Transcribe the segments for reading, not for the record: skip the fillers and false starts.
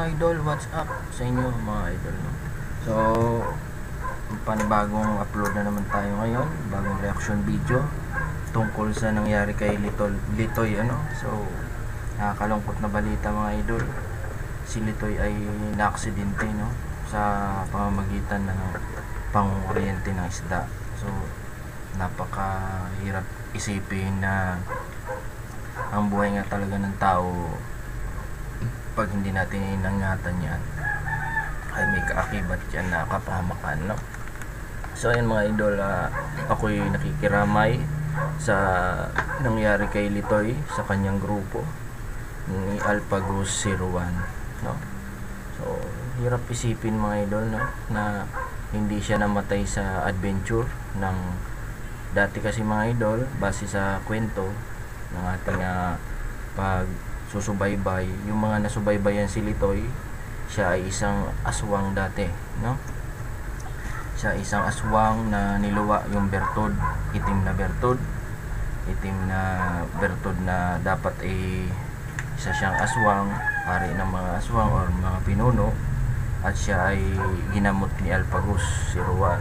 idol, what's up sa inyo mga idol, no? So panibagong upload na naman tayo ngayon, bagong reaction video tungkol sa nangyari kay Litoy, ano? So nakakalungkot na balita mga idol. Si Litoy ay naaksidente, no, sa pamamagitan ng panguryente ng isda. So napakahirap isipin na ang buhay nga talaga ng tao, pag hindi natin inangatan yan, ay may kaakibat yan na kapahamakan, no? So ayun mga idol, ako'y nakikiramay sa nangyari kay Litoy sa kanyang grupo ni Alpagos 01, no? So hirap isipin mga idol, no, na hindi siya namatay sa adventure ng dati. Kasi mga idol, base sa kwento ng ating pagsusubaybay, yung mga nasubaybayan si Litoy, siya ay isang aswang dati, no? Siya ay isang aswang na niluwa yung bertod, itim na bertod na dapat ay isa siyang aswang, hari ng mga aswang or mga pinuno, at siya ay ginamot ni Alpagos 01.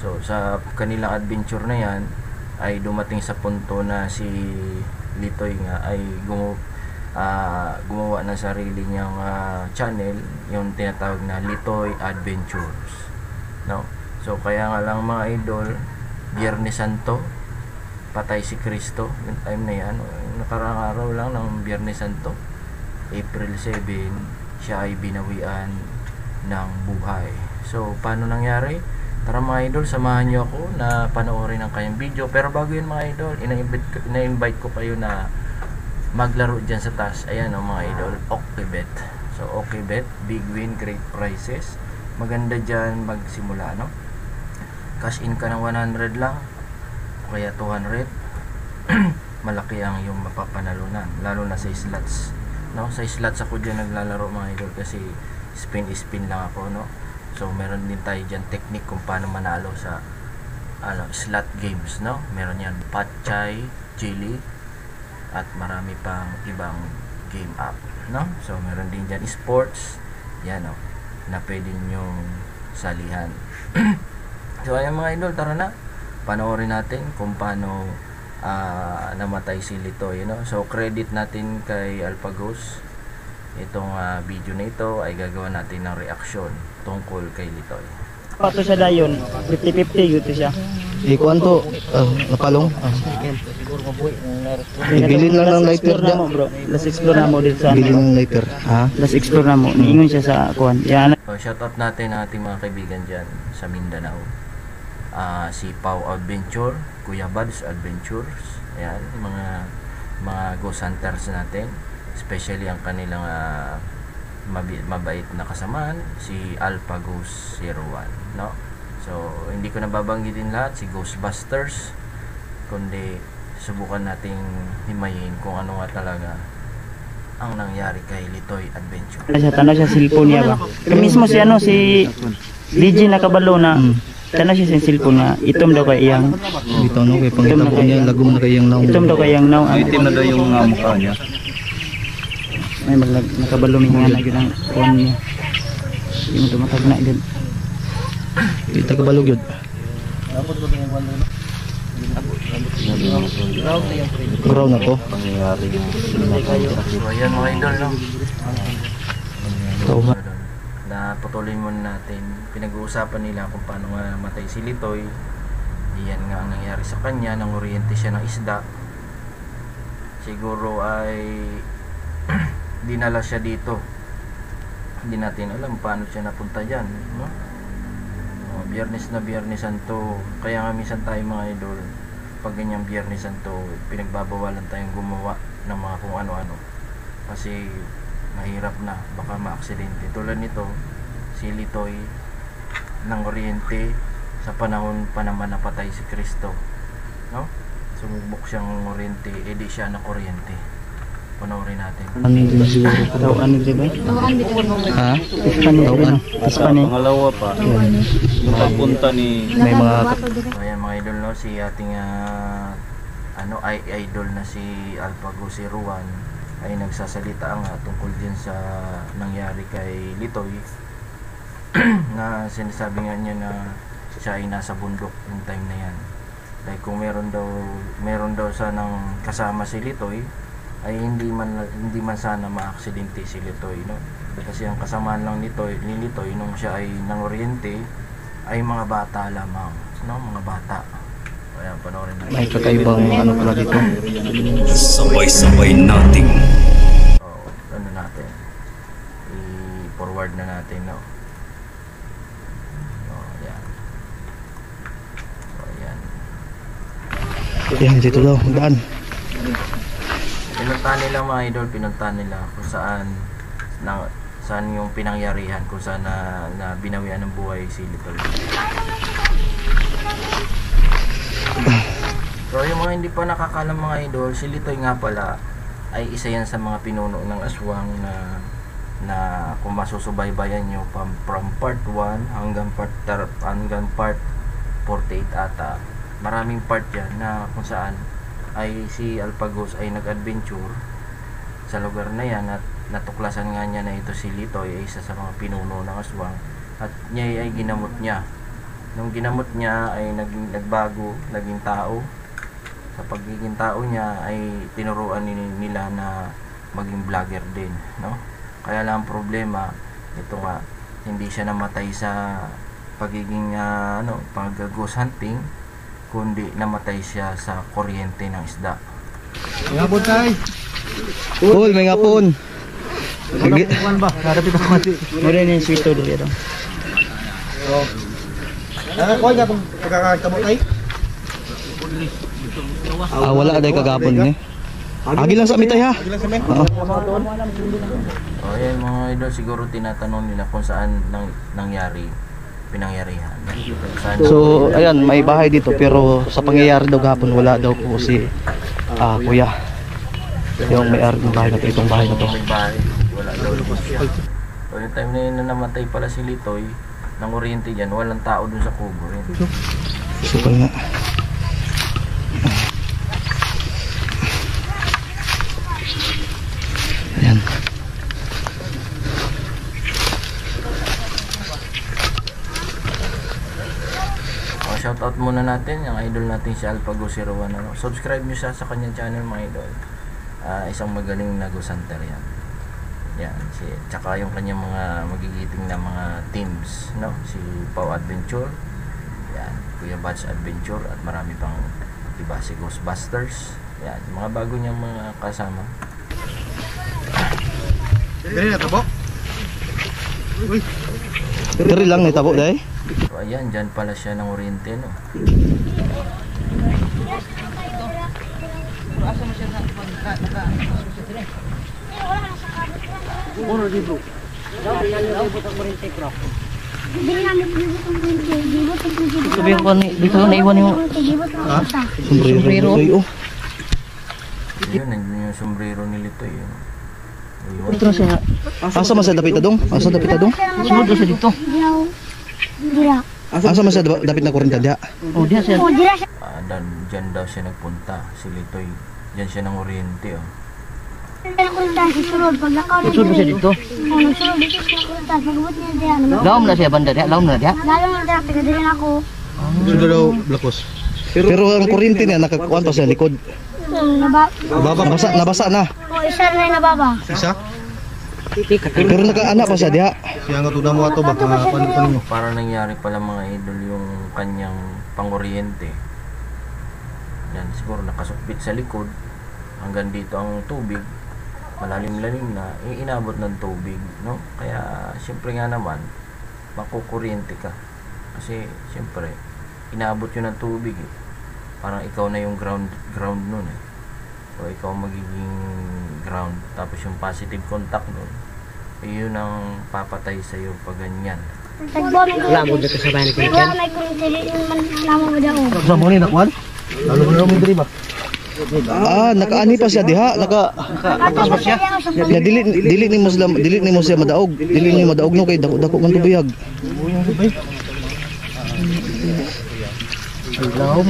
So sa kanilang adventure na yan ay dumating sa punto na si Litoy nga ay gumawa ng sarili niyang channel, yung tinatawag na Litoy Adventures, no? So kaya nga lang mga idol, Biyernes Santo, patay si Kristo yung time na yan, nakarang araw lang ng Biyernes Santo, April 7, siya ay binawian ng buhay. So paano nangyari? Tara mga idol, samahan nyo ako na panoorin ang kanyang video. Pero bago yun mga idol, ina-invite ko kayo na maglaro dyan sa taas. Ayan o mga idol, OkBet. So OkBet, big win, great prizes. Maganda dyan magsimula, no? Cash in ka ng 100 lang, o kaya 200. Malaki ang yung mapapanalunan, lalo na sa slots, no? Sa slots ako dyan naglalaro mga idol, kasi spin lang ako, no? So meron din tayo dyan technique kung paano manalo sa slot games, no? Meron yan Patchay, Chili, at marami pang ibang game app, no? So meron din dyan sports, yan, no, na pwede nyong salihan. So ayan mga idol, tara na panoorin natin kung paano namatay si Litoy, no? So credit natin kay Alpagos. Itong video na ito ay gagawa natin ng reaction tungkol kay Litoy. Pato siya dayon, 50-50 yuto siya. Ikuan to, napalong. Bilin lang ng lighter dyan. Bro, let's explore na mo dito sa Bilin ng lighter. Ha? Let's explore na mo. Niingon siya sa kuan. Yan. So shout out natin ang ating mga kaibigan dyan sa Mindanao. Si Pau Adventure, Kuya Bads Adventures. Ayan, mga ghost hunters natin. Especially ang kanilang mabait na kasamaan, si Alpagos 01, no? So hindi ko nababanggitin lahat, si Ghostbusters, kundi subukan nating himayin kung ano nga talaga ang nangyari kay Litoy Adventure. Tana siya cellphone niya ba? Kaya mismo si si DJ nakabalo na. Tana siya sa cellphone na itom daw kay iyang. Dito no, kay pangitabo niya, lagom na kay iyang naong. Itom daw kay iyang naong. Itim na daw yung mukha niya. May nakabalumi nga na yun ang kuhan niya. Hindi mo tumatag na din. Kita kabalog yun. Ground na po. So ayan mga idol, no? Tao ba? Patuloy muna natin. Pinag-uusapan nila kung paano nga namatay si Litoy. Yan nga ang nangyari sa kanya, nanguryente siya ng isda. Siguro ay dinala siya dito. Hindi natin alam paano siya napunta dyan, no? Biyernes na Biyernes Santo. Kaya nga minsan tayo mga idol, pag ganyang Biyernes Santo, pinagbabawalan tayong gumawa ng mga kung ano-ano, kasi mahirap na, baka maaksidente. Tulad nito, si Litoy ng kuryente sa panahon pa naman napatay si Kristo, no? Sumubok siyang kuryente, edi siya na kuryente. Panoorin natin. Ano din siguro? Tawaan din ba? Ha? Tispani. Pangalawa pa. Papunta ni May mga So ayan mga idol, no, si ating idol na si Alpagos 01 ay nagsasalita nga tungkol din sa nangyari kay Litoy na sinasabi nga niya na siya ay nasa bundok yung time na yan. Like kung meron daw sanang kasama si Litoy ay hindi man sana maaksidente si Litoy, no? Kasi ang kasamaan lang ni Litoy nung siya ay nang-oriente ay mga bata lamang, no? Mga bata. Kaya panoorin natin. May kakaibang ano pala dito. Sabay-sabay nating Ano natin? I-forward na natin, no? Yan. Yan. Yan, dito daw, daan. Pinuntahan nila mga idol, pinuntahan nila kung saan yung pinangyarihan, kung saan na binawian ng buhay si Litoy. So yung mga hindi pa nakakalam mga idol, si Litoy nga pala ay isa yan sa mga pinuno ng aswang na kung masusubaybayan nyo from part 1 hanggang part 48 ata, maraming part yan na kung saan ay si Alpagos ay nag-adventure sa lugar na yan at natuklasan nga niya na ito si Litoy ay isa sa mga pinuno ng aswang at niya ay ginamot niya. Nung ginamot niya ay nagbago, naging tao. Sa pagiging tao niya ay tinuruan nila na maging vlogger din, no? Kaya lang ang problema, ito nga, hindi siya namatay sa pagiging pag-ghost hunting, kundi namatay siya sa kuryente ng isda. May ngapon tay. Cool, may ngapon. Ba? Harapit ako mati. Mura na yung sweeto doon yan. Ko nga pag pagkakakabot ay. Wala day kagapon ni. Agi lang sa mitay ha. Agi lang sa men. Ayan mga idol, siguro tinatanong nila kung saan pinangyarihan. So, ayan, may bahay dito pero sa pangyayari daw gapon wala daw po si kuya. Yung may-ari ng bahay na to, itong bahay na to. May bahay, wala daw siya. So yung time na yun na namatay pala si Litoy ng oriente dyan, walang tao dun sa kubo rin. Super nga. Ayan. Shoutout muna natin yung idol natin si Alpagos01. Subscribe nyo siya sa kanyang channel mga idol. Isang magaling na ghost hunter yan. Yan, tsaka yung kanyang mga magigiting na mga teams, no? Si Pau Adventure, yan, Kuya Batch Adventure, at marami pang iba, si Ghostbusters, yan, mga bago niyang mga kasama. Dali na tabo. Uy. Dali lang ni tabo dai. So ayan, dyan pala siya ng oriente, no? Sabihin ko dito na iwan yung Sombrero. Yun, nandiyan yung sombrero ni Litoy, yun. Ito na siya. Asa man sa dapit adong? Asa dapit adong? Sunod na siya dito. Asa man sa dapit na kurinta dia? Oh, diyan siya. Dyan daw siya nagpunta, si Litoy. Dyan siya ng oriente, oh. Sunod na siya dito. Laom na siya banda dia. Laom na dia. Sudah daw blakos. Pero ang kurinti niya nakakuan pa sa likod. Nabasa na. Isa na nababa. Isa? Pero nakaana pa siya diha. Siya nga tudang mo ato ba paano? Para nangyari pala mga idol yung kanyang pangoriente. Yan, siguro nakasukbit sa likod hanggang dito ang tubig, malalim-lalim na, inabot ng tubig, no? Kaya siyempre nga naman makukuryente ka kasi siyempre inabot yun ng tubig, eh. Parang ikaw na yung ground nun, eh. So ikaw magiging ground, tapos yung positive contact nun, yun ang papatay sa'yo pag ganyan. Wala mo dito sa bayan ni Kulikan? Wala may kuryente man naman mo daw. Sa mo ni nakwan? Lalo na mo diri ba? Nakaani pa siya diha, dili ni mo siya madaog. Dili ni madaog no kay dako man tubig. Mga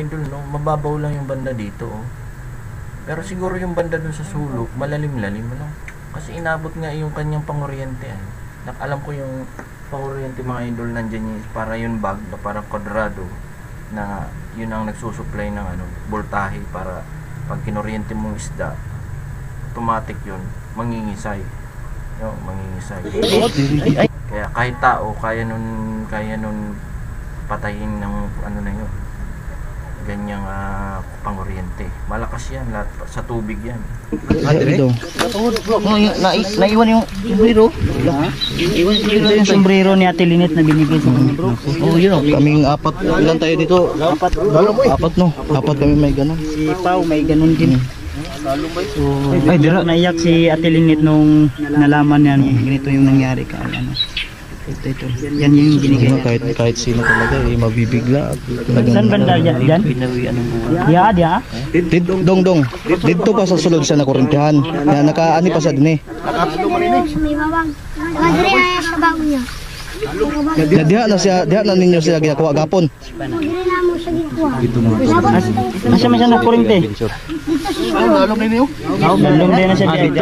idol, no, mababaw lang yung banda dito, oh. Pero siguro yung banda dun sa sulok, malalim-lalim, ano? Kasi inabot nga yung kanyang panguryente. Alam ko yung panguryente mga idol nandyan yung para yung bag na parang kwadrado na yun ang nagsusupply ng voltahe para pag kinuryente mong isda, automatic yun, mangingisay. Mangingisay. Kaya kahit tao, kaya nun patayin ng na yun. Ganyang panguryente. Malakas yan, lahat sa tubig yan. Naiwan yung sombrero. Ito yung sombrero ni Ate Linet na binigay sa mga bro. Yun. Kaming apat. Ilan tayo dito? Apat no. Apat kami may ganun. Si Pao may ganun din. So, ay dira naiyak si Ate Linet nung nalaman niya ganito yung nangyari ka. Ito. Yan yung binigay niya. Kahit sino talaga mabibigla. Saan banda yan? Diya? Dong. Dito pa sa sulod siya na kurintihan. Na nakaani pa sa dine. May babang. Madre na sa bago niya. Diha na ninyo siya ginagawa gapon. Madre na mo siya gikuha. Nasa may na kurente. Alam ninyo? Dalong din na siya diya.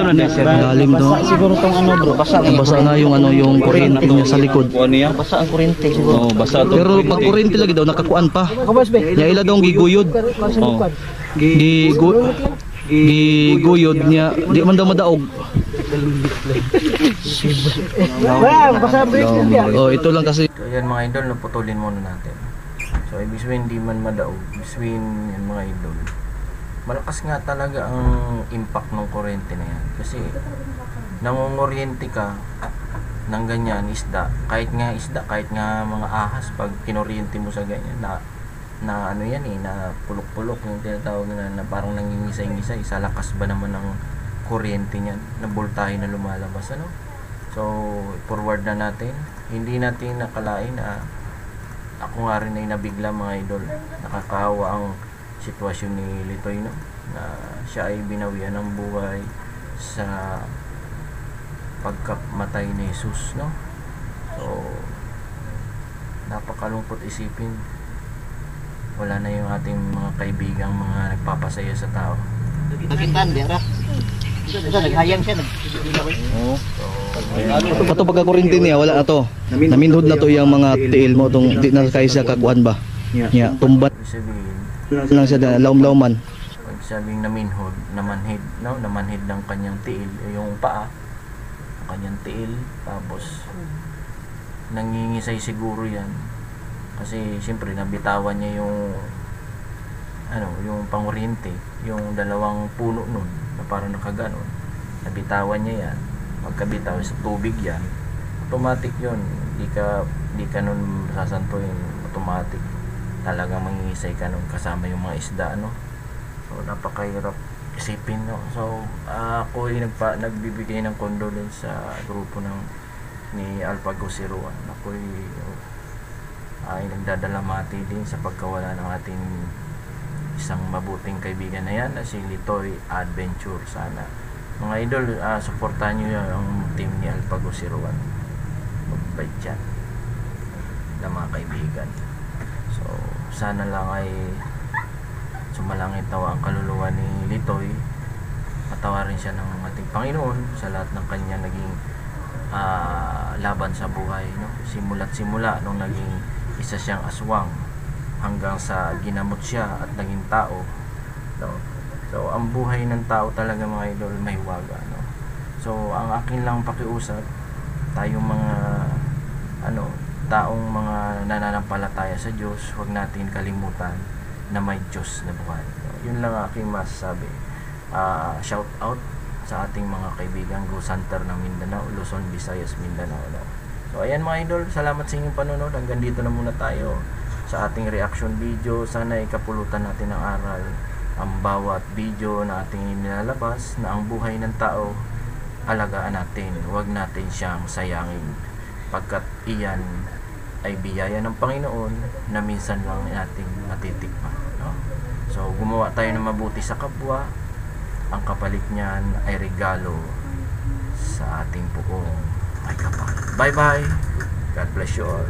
Lalim do. Siguro tong bro. Basa na yung kuryente niya sa likod. Basa ang kurente siguro. Basa to. Pero pag kuryente lagi daw nakakuan pa. Ya ila daw giguyod. Giguyod niya, di man daw madaog. Ito lang kasi. So yan mga idol, naputulin muna natin. So ibig sabihin hindi man madaog, ibig sabihin yan mga idol, malakas nga talaga ang impact ng kuryente na yan. Kasi nangunguryente ka ng ganyan isda, kahit nga mga ahas, pag kinuryente mo sa ganyan na pulok-pulok yung tinatawag na parang nangingisay-ngisay, sa lakas ba naman ng kuryente niyan, na voltahe na lumalabas, So forward na natin. Hindi natin nakalain na ako nga rin ay nabigla mga idol. Nakakaawa ang sitwasyon ni Litoy, na siya ay binawian ng buhay sa pagkamatay ni Jesus, So napakalungkot isipin, wala na yung ating mga kaibigang mga nagpapasaya sa tao. Nakitan dira. Naghayang siya. Pato pagka-kuryente niya wala na to. Naminhod na to yung mga tiil mo tong di na kay siya kakuan ba. Ya, tumbat. Lang siya laum-lauman. Pag sabing naminhod, namanhid ng kanyang tiil, yung paa, ang kanyang tiil, tapos nangingisay siguro yan. Kasi siyempre nabitawan niya yung panguryente, yung dalawang puno nun na parang nakaganon. Nabitawan niya yan. Pagkabitaw sa tubig yan, automatic yun. Di ka nun sasantuin, automatic. Talagang mangingisay ka nun kasama yung mga isda, So napakahirap isipin, So ako ay nagbibigay ng condolence sa grupo ni Alpago Siruan. Ako ay nagdadalamati din sa pagkawala ng ating isang mabuting kaibigan na yan, na si Litoy Adventure. Sana mga idol, supportahan nyo yung team ni Alpago Siruan. Magbait dyan na mga kaibigan. So sana lang ay sumalangit tawa ang kaluluwa ni Litoy, patawarin siya ng ating Panginoon sa lahat ng kanya naging laban sa buhay, simula't simula nung naging isa siyang aswang hanggang sa ginamot siya at naging tao, So ang buhay ng tao talaga mga idol may waga, So ang akin lang pakiusap, tayong mga taong mga nananampalataya sa Diyos, huwag natin kalimutan na may Diyos na buhay. Yun lang aking masasabi. Shout out sa ating mga kaibigan Ghost Hunter ng Mindanao, Luzon, Visayas, Mindanao, So ayan mga idol, salamat sa inyong panonood. Hanggang dito na muna tayo sa ating reaction video. Sana ikapulutan natin ng aral ang bawat video na ating nilalabas, na ang buhay ng tao alagaan natin, huwag natin siyang sayangin, pagkat iyan ay biyaya ng Panginoon na minsan lang natin matitikman, So gumawa tayo ng mabuti sa kapwa, ang kapalit niyan ay regalo sa ating buong ay kapal. Bye bye, God bless you all.